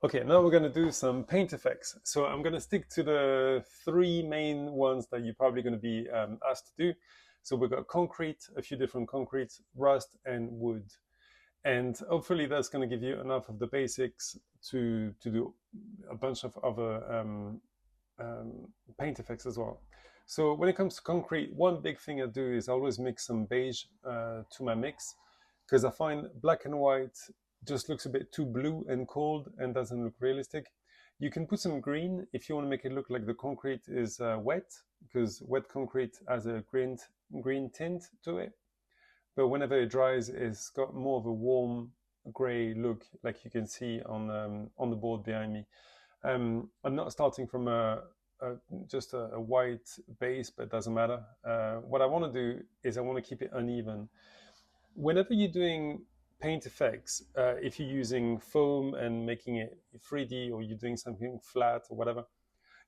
Okay, now we're going to do some paint effects. So I'm going to stick to the three main ones that you're probably going to be asked to do. So we've got concrete, a few different concretes, rust, and wood. And hopefully that's going to give you enough of the basics to do a bunch of other paint effects as well. So when it comes to concrete, one big thing I do is I always mix some beige to my mix because I find black and white just looks a bit too blue and cold and doesn't look realistic. You can put some green if you want to make it look like the concrete is wet, because wet concrete has a green tint to it. But whenever it dries, it's got more of a warm gray look, like you can see on the board behind me. I'm not starting from a just a white base, but it doesn't matter. What I want to do is I want to keep it uneven. Whenever you're doing paint effects, if you're using foam and making it 3D, or you're doing something flat or whatever,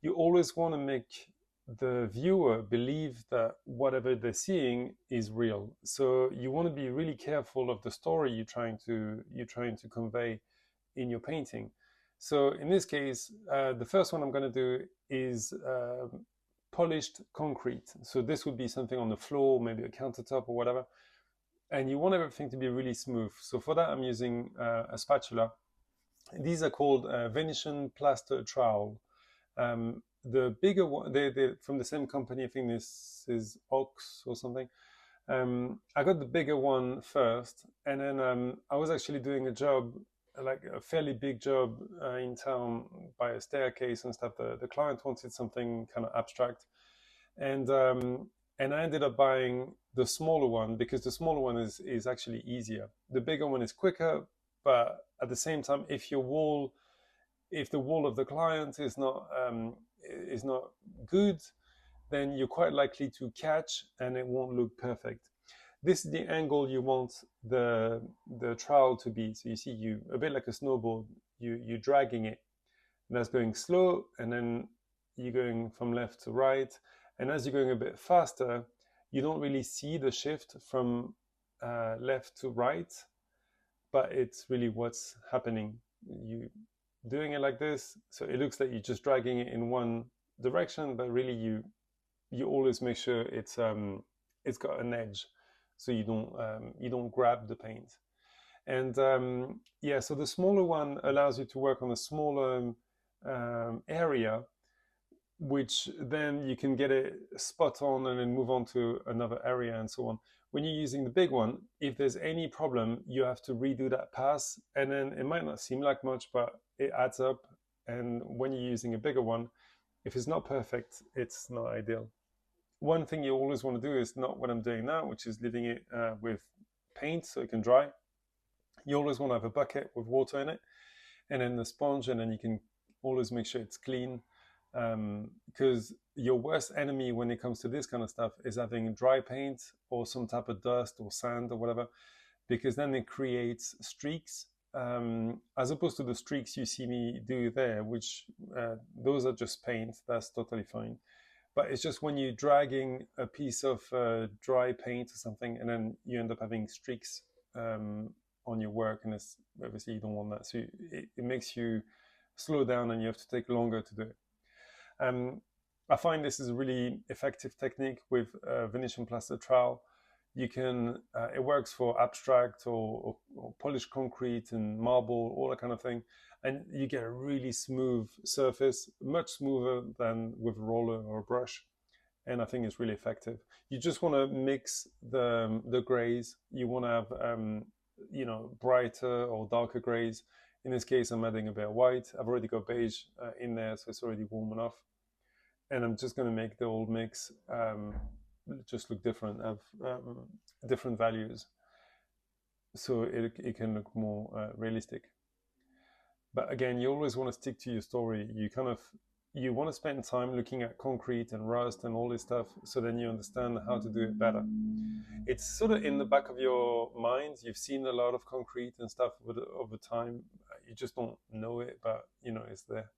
you always want to make the viewer believe that whatever they're seeing is real. So you want to be really careful of the story you're trying to convey in your painting. So in this case, the first one I'm going to do is polished concrete. So this would be something on the floor, maybe a countertop or whatever. And you want everything to be really smooth. So for that, I'm using a spatula. These are called Venetian plaster trowel. The bigger one, they're from the same company. I think this is Ox or something. I got the bigger one first, and then I was actually doing a job, like a fairly big job in town by a staircase and stuff. The client wanted something kind of abstract, and and I ended up buying the smaller one because the smaller one is actually easier. The bigger one is quicker, but at the same time, if the wall of the client is not good, then you're quite likely to catch and it won't look perfect. This is the angle you want the trowel to be. So you see, you a bit like a snowboard, you're dragging it, and that's going slow, and then you're going from left to right. And as you're going a bit faster, you don't really see the shift from left to right, but it's really what's happening. You doing it like this, so it looks like you're just dragging it in one direction, but really you always make sure it's got an edge, so you don't grab the paint. And yeah, so the smaller one allows you to work on a smaller area, which then you can get it spot on and then move on to another area and so on. When you're using the big one, if there's any problem, you have to redo that pass, and then it might not seem like much, but it adds up. And when you're using a bigger one, if it's not perfect, it's not ideal. One thing you always want to do is not what I'm doing now, which is leaving it with paint so it can dry. You always want to have a bucket with water in it, and then the sponge, and then you can always make sure it's clean, because your worst enemy when it comes to this kind of stuff is having dry paint or some type of dust or sand or whatever, because then it creates streaks, as opposed to the streaks you see me do there, which those are just paint. That's totally fine. But it's just when you're dragging a piece of dry paint or something, and then you end up having streaks on your work, and it's obviously you don't want that. So it makes you slow down, and you have to take longer to do it. I find this is a really effective technique with Venetian plaster trowel. You can, it works for abstract or polished concrete and marble, all that kind of thing. And you get a really smooth surface, much smoother than with a roller or a brush. And I think it's really effective. You just want to mix the grays. You want to have, brighter or darker grays. In this case, I'm adding a bit of white. I've already got beige in there, so it's already warm enough. And I'm just going to make the old mix just look different, have different values, so it can look more realistic. But again, you always want to stick to your story. You want to spend time looking at concrete and rust and all this stuff, so then you understand how to do it better. It's sort of in the back of your mind. You've seen a lot of concrete and stuff over time. You just don't know it, but it's there.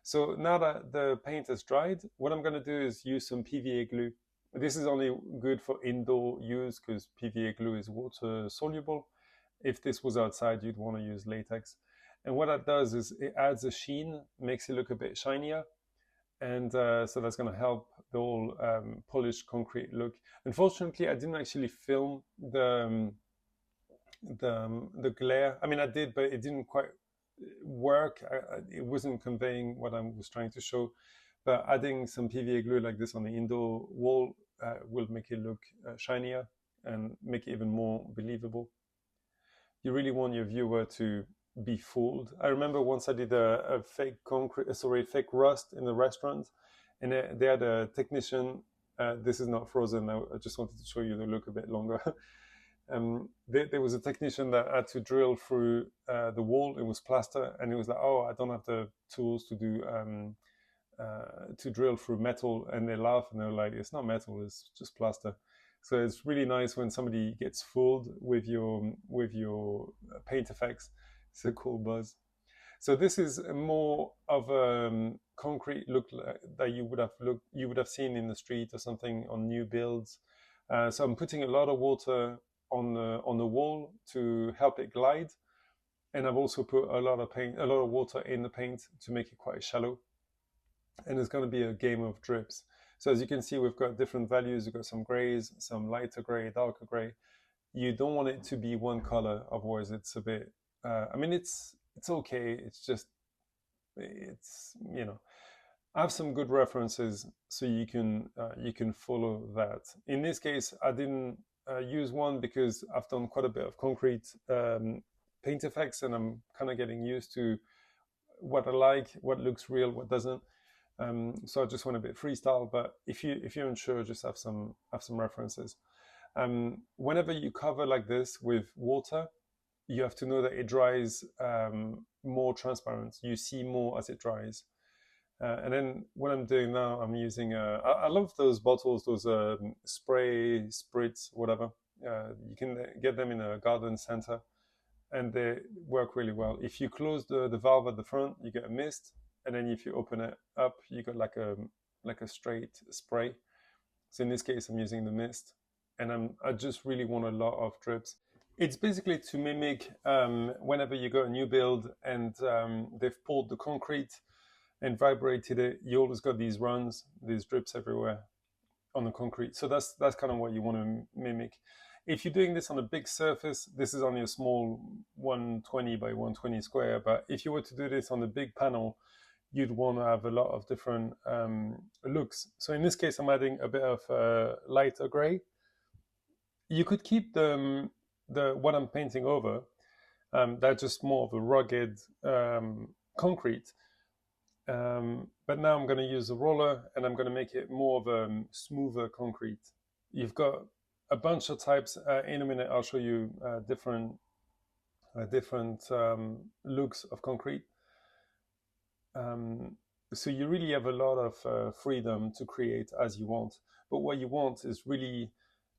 So now that the paint has dried, what I'm going to do is use some PVA glue. This is only good for indoor use because PVA glue is water soluble. If this was outside, you'd want to use latex. And what that does is it adds a sheen, makes it look a bit shinier, and so that's going to help the whole polished concrete look. Unfortunately, I didn't actually film the glare. I mean, I did, but it didn't quite work. It wasn't conveying what I was trying to show. But adding some PVA glue like this on the indoor wall will make it look shinier and make it even more believable. You really want your viewer to be fooled. I remember once I did a fake fake rust in the restaurant, and they had a technician. This is not frozen. I just wanted to show you the look a bit longer. There was a technician that had to drill through the wall. It was plaster, and he was like, "Oh, I don't have the tools to do to drill through metal." And they laugh and they're like, "It's not metal; it's just plaster." So it's really nice when somebody gets fooled with your paint effects. It's a cool buzz. So this is more of a concrete look that you would have seen in the street or something on new builds. So I'm putting a lot of water on the wall to help it glide, and I've also put a lot of water in the paint to make it quite shallow. And it's going to be a game of drips. So as you can see, we've got different values. We've got some grays, some lighter gray, darker gray. You don't want it to be one color, otherwise it's a bit. I mean, it's okay. It's just I have some good references so you can follow that. In this case, I didn't use one because I've done quite a bit of concrete paint effects, and I'm kind of getting used to what I like, what looks real, what doesn't. So I just went a bit freestyle. But if you're unsure, just have some references. Whenever you cover like this with water, you have to know that it dries more transparent. You see more as it dries. And then what I'm doing now, I'm using, I love those bottles, those spray, spritz, whatever. You can get them in a garden center, and they work really well. If you close the valve at the front, you get a mist. And then if you open it up, you got like a straight spray. So in this case, I'm using the mist, and I just really want a lot of drips. It's basically to mimic whenever you got a new build and they've poured the concrete and vibrated it, you always got these runs, these drips everywhere on the concrete. So that's kind of what you want to mimic. If you're doing this on a big surface, this is only a small 120 by 120 square. But if you were to do this on a big panel, you'd want to have a lot of different looks. So in this case, I'm adding a bit of lighter gray. You could keep the what I'm painting over. That's just more of a rugged concrete. But now I'm going to use a roller, and I'm going to make it more of a smoother concrete. You've got a bunch of types. In a minute, I'll show you different looks of concrete. So you really have a lot of freedom to create as you want. But what you want is really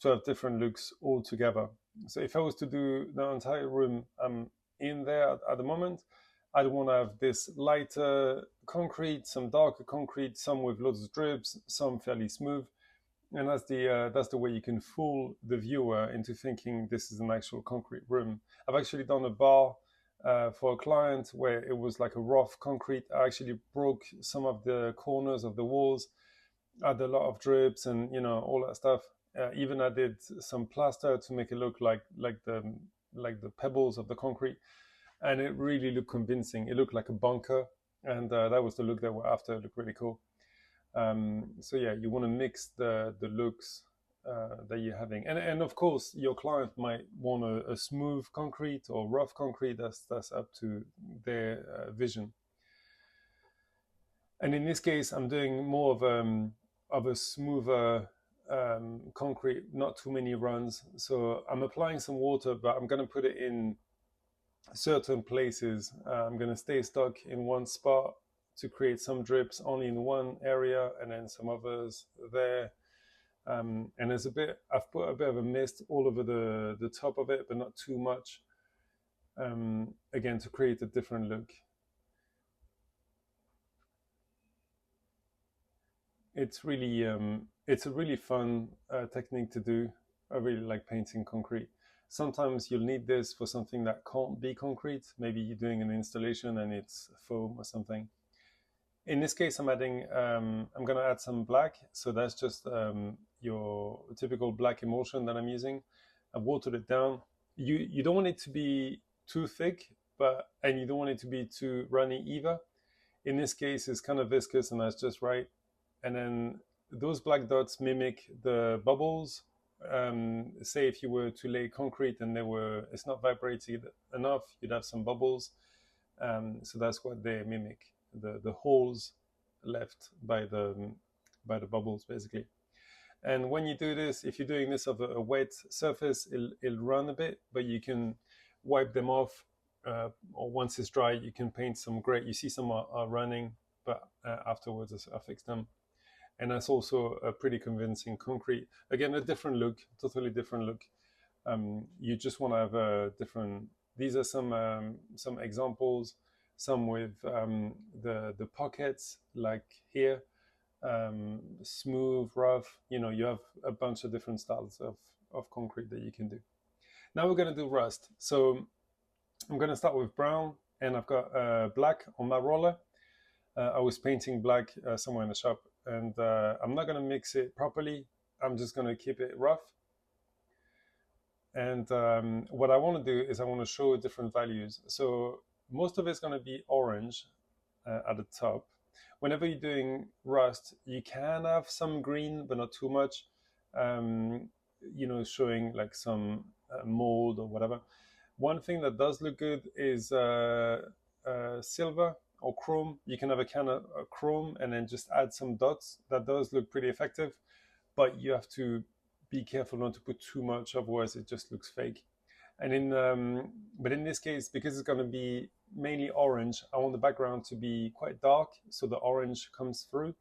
to have different looks all together. So if I was to do the entire room I'm in there at the moment, I'd want to have this lighter concrete, some darker concrete, some with lots of drips, some fairly smooth. And that's the way you can fool the viewer into thinking this is an actual concrete room. I've actually done a bar for a client where it was like a rough concrete. I actually broke some of the corners of the walls, had a lot of drips and all that stuff. Even I did some plaster to make it look like the pebbles of the concrete. And it really looked convincing. It looked like a bunker, and that was the look that we're after. It looked really cool. So yeah, you want to mix the looks that you're having, and of course your client might want a smooth concrete or rough concrete. That's up to their vision. And in this case, I'm doing more of a smoother concrete, not too many runs. So I'm applying some water, but I'm going to put it in certain places. I'm going to stay stuck in one spot to create some drips only in one area, and then some others there. And there's I've put a bit of a mist all over the top of it, but not too much. Again, to create a different look. It's really it's a really fun technique to do. I really like painting concrete. Sometimes you'll need this for something that can't be concrete. Maybe you're doing an installation and it's foam or something. In this case, I'm going to add some black. So that's just your typical black emulsion that I'm using. I've watered it down. You don't want it to be too thick, and you don't want it to be too runny either. In this case, it's kind of viscous and that's just right. And then those black dots mimic the bubbles. Say if you were to lay concrete and it's not vibrated enough, you'd have some bubbles. So that's what they mimic, the holes left by the bubbles, basically. And when you do this, if you're doing this over a wet surface, it'll run a bit, but you can wipe them off, or once it's dry, you can paint some gray. You see some are running, but afterwards I fix them. And that's also a pretty convincing concrete. Again, a different look, totally different look. You just want to have a different. These are some examples. Some with the pockets, like here, smooth, rough. You have a bunch of different styles of concrete that you can do. Now we're going to do rust. So I'm going to start with brown, and I've got black on my roller. I was painting black somewhere in the shop, and I'm not going to mix it properly. I'm just going to keep it rough. And what I want to do is I want to show different values. So most of it's going to be orange at the top. Whenever you're doing rust, you can have some green, but not too much, showing like some mold or whatever. One thing that does look good is silver or chrome. You can have a can of chrome and then just add some dots. That does look pretty effective, but you have to be careful not to put too much, otherwise it just looks fake. And but in this case, because it's going to be mainly orange, I want the background to be quite dark, so the orange comes through.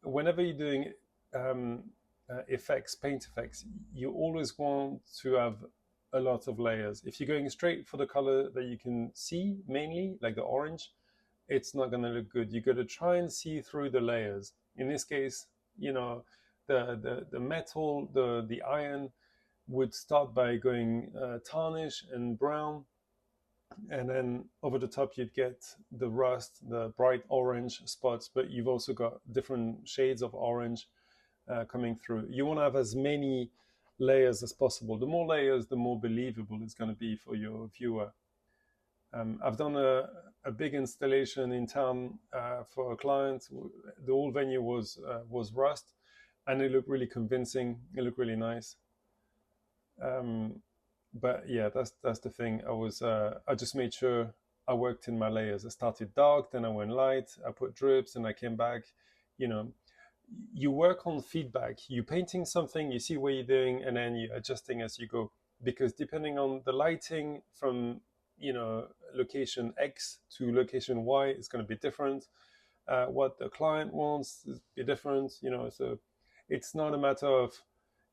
Whenever you're doing paint effects, you always want to have a lot of layers. If you're going straight for the color that you can see, mainly like the orange, it's not going to look good. You got to try and see through the layers. In this case, the metal, the iron would start by going tarnish and brown, and then over the top you'd get the rust, the bright orange spots, but you've also got different shades of orange coming through. You want to have as many layers as possible. The more layers, the more believable it's going to be for your viewer. I've done a big installation in town for a client. The whole venue was rust, and it looked really convincing. It looked really nice. But yeah, that's the thing. I just made sure I worked in my layers. I started dark, then I went light, I put drips, and I came back. You work on feedback. You're painting something, you see what you're doing, and then you're adjusting as you go. Because depending on the lighting from location X to location Y, it's going to be different. What the client wants is be different. So it's not a matter of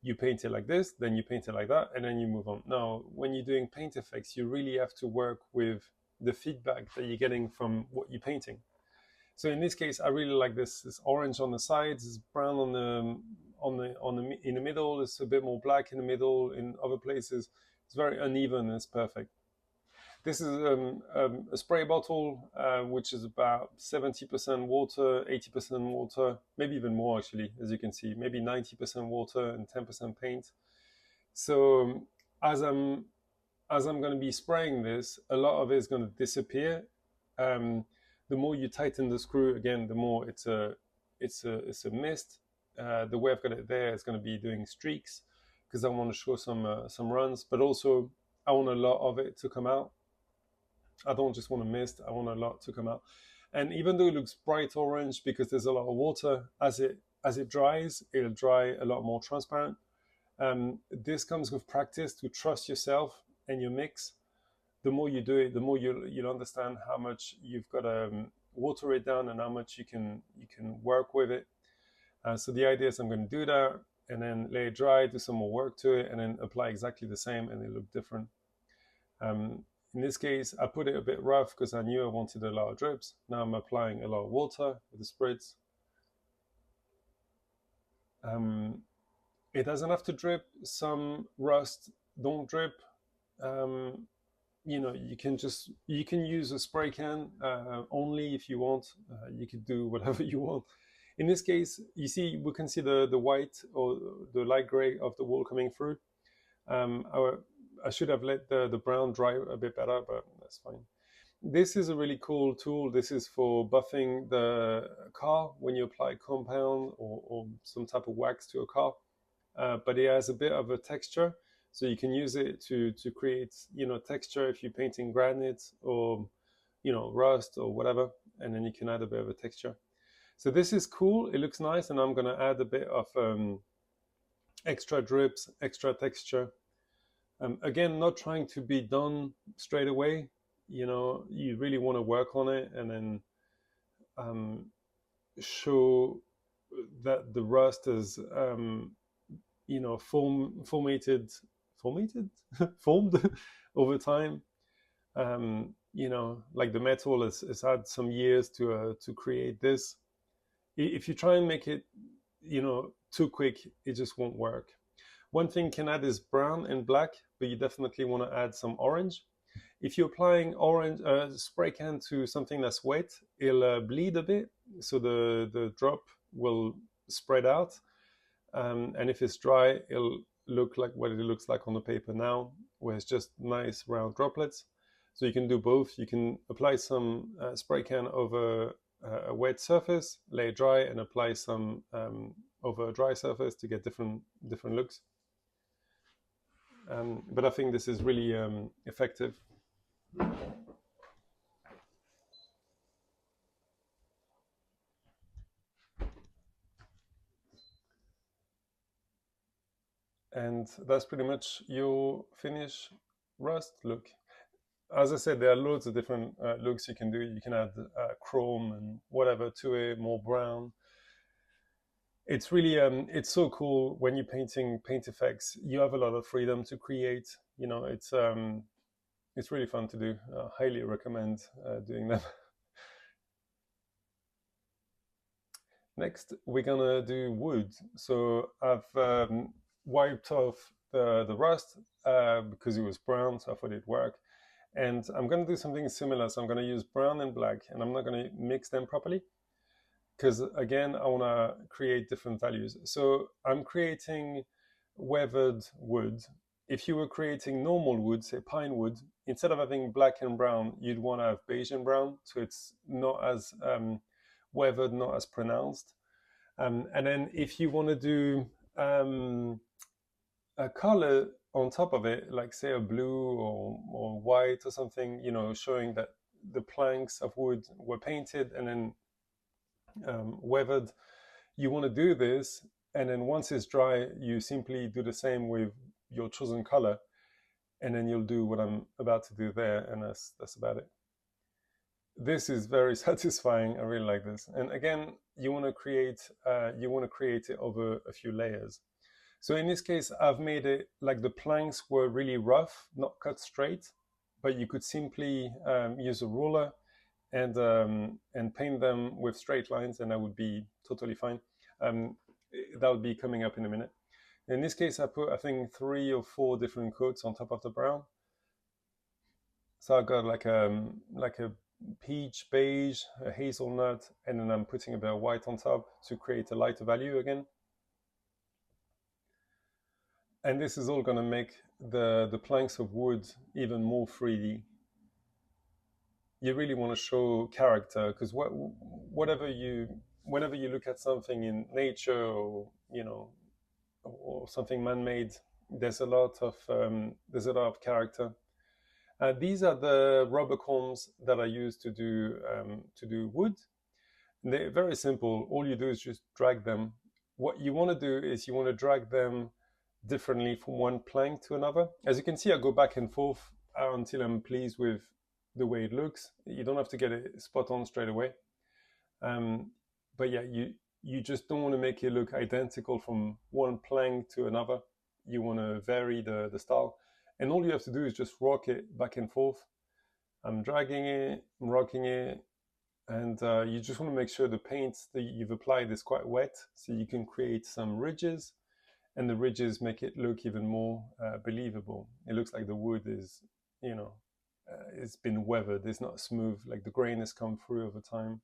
you paint it like this, then you paint it like that, and then you move on. Now, when you're doing paint effects, you really have to work with the feedback that you're getting from what you're painting. So in this case, I really like this orange on the sides, it's brown in the middle, it's a bit more black in the middle. In other places, it's very uneven and it's perfect. This is a spray bottle, which is about 70% water, 80% water, maybe even more actually, as you can see, maybe 90% water and 10% paint. So as I'm going to be spraying this, a lot of it is going to disappear. The more you tighten the screw, again, the more it's a mist. The way I've got it there is going to be doing streaks because I want to show some runs, but also I want a lot of it to come out. I don't just want a mist, I want a lot to come out. And even though it looks bright orange because there's a lot of water, as it dries, it'll dry a lot more transparent. This comes with practice, to trust yourself and your mix. The more you do it, the more you'll understand how much you've got to water it down and how much you can work with it. So the idea is I'm going to do that and then lay it dry, do some more work to it, and then apply exactly the same, and it'll look different. In this case, I put it a bit rough because I knew I wanted a lot of drips. Now I'm applying a lot of water with the spritz. It doesn't have to drip. Some rust don't drip. Um, you can use a spray can only if you want. You could do whatever you want. In this case, you see, we can see the white or the light gray of the wool coming through. um, I, I should have let the brown dry a bit better, but that's fine. This is a really cool tool. This is for buffing the car when you apply compound or some type of wax to a car. But it has a bit of a texture, so you can use it to create texture if you're painting granite or rust or whatever, and then you can add a bit of a texture. So this is cool. It looks nice, and I'm gonna add a bit of extra drips, extra texture. Again, not trying to be done straight away. You really want to work on it and then show that the rust is formated formed over time. Like the metal has had some years to create this. If you try and make it too quick, it just won't work. One thing you can add is brown and black, but you definitely want to add some orange. If you're applying orange spray can to something that's wet, it'll bleed a bit, so the drop will spread out. And if it's dry, it'll look like what it looks like on the paper now, where it's just nice round droplets. So you can do both. You can apply some spray can over a wet surface, lay it dry, and apply some over a dry surface to get different looks. But I think this is really effective. And that's pretty much your finish rust look. As I said, there are loads of different looks you can do. You can add chrome and whatever to it, more brown. It's really it's so cool when you're painting paint effects. You have a lot of freedom to create. It's really fun to do. I highly recommend doing them. Next, we're gonna do wood. So I've wiped off the rust because it was brown, so I thought it'd work. And I'm gonna do something similar. So I'm gonna use brown and black, and I'm not gonna mix them properly because again, I wanna create different values. So I'm creating weathered wood. If you were creating normal wood, say pine wood, instead of having black and brown, you'd want to have beige and brown, so it's not as weathered, not as pronounced. And then if you want to do a color on top of it, like say a blue or white or something, showing that the planks of wood were painted and then weathered, you want to do this. And then once it's dry, you simply do the same with your chosen color, and then you'll do what I'm about to do there, and that's about it. This is very satisfying. I really like this. And again, you want to create it over a few layers. So in this case, I've made it like the planks were really rough, not cut straight, but you could simply use a ruler and paint them with straight lines, and that would be totally fine. That'll be coming up in a minute. In this case, I put, I think, 3 or 4 different coats on top of the brown. So I got like a peach, beige, a hazelnut, and then I'm putting a bit of white on top to create a lighter value again. And this is all going to make the planks of wood even more 3D. You really want to show character, because whenever you look at something in nature or or something man-made, there's a lot of character. These are the rubber combs that I use to do wood. And they're very simple. All you do is just drag them. What you want to do is you want to drag them differently from one plank to another. As you can see, I go back and forth until I'm pleased with the way it looks. You don't have to get it spot on straight away. But yeah, you just don't want to make it look identical from one plank to another. You want to vary the style. And all you have to do is just rock it back and forth. I'm dragging it, I'm rocking it, and you just want to make sure the paint that you've applied is quite wet, so you can create some ridges. and the ridges make it look even more believable. It looks like the wood is, you know, it's been weathered. It's not smooth, like the grain has come through over time.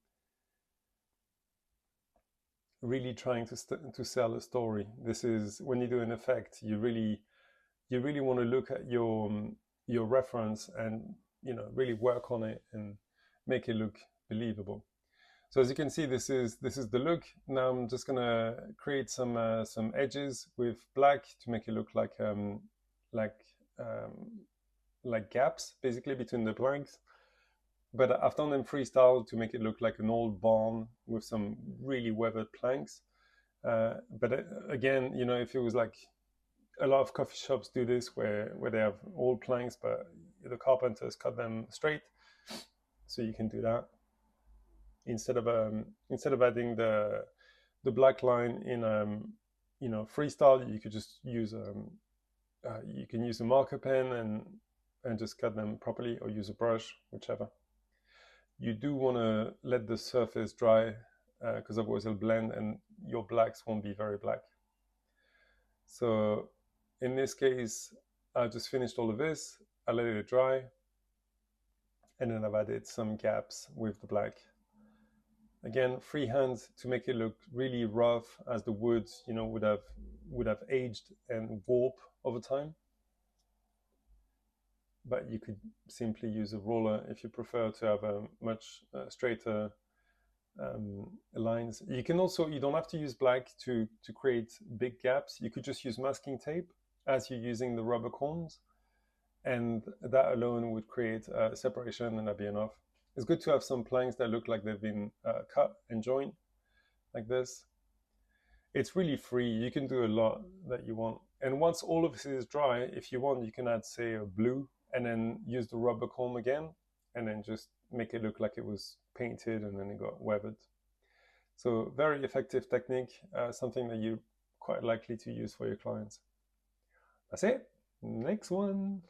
Really trying to sell a story. This is when you do an effect, you really want to look at your reference and, you know, really work on it and make it look believable. So as you can see, this is the look. Now I'm just gonna create some edges with black to make it look like um, like gaps basically between the planks. But I've done them freestyle to make it look like an old barn with some really weathered planks. But again, you know, if it was like a lot of coffee shops do this where they have old planks, but the carpenters cut them straight, so you can do that instead of adding the black line in you know, freestyle. You could just use you can use a marker pen and just cut them properly, or use a brush, whichever. You do want to let the surface dry because otherwise it'll blend and your blacks won't be very black. So in this case, I just finished all of this. I let it dry, and then I've added some gaps with the black. Again, freehand to make it look really rough, as the wood, you know, would have aged and warped over time. But you could simply use a roller if you prefer to have a much straighter lines. You can also, you don't have to use black to create big gaps. You could just use masking tape as you're using the rubber cones, and that alone would create a separation, and that'd be enough. It's good to have some planks that look like they've been cut and joined like this. It's really free. You can do a lot that you want. And once all of this is dry, if you want, you can add, say, a blue, and then use the rubber comb again, and then just make it look like it was painted and then it got weathered. So very effective technique, something that you're quite likely to use for your clients. That's it. Next one.